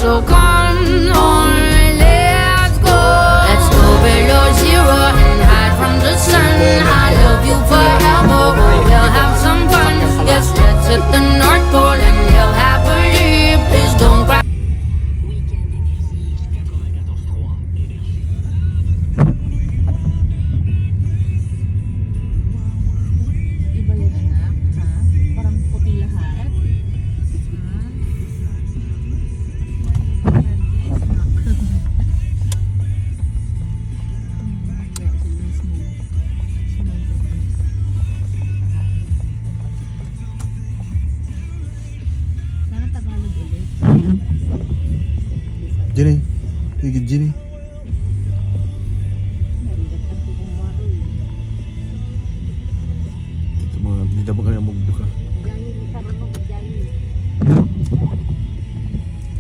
So come on, let's go. Let's go below zero and hide from the sun. I love you forever, but we'll have some fun. Yes, let's hit the North Pole and live happily. Please don't cry. Iba yun anak, ha? Parang puti lahat. Jenny, higit Jenny.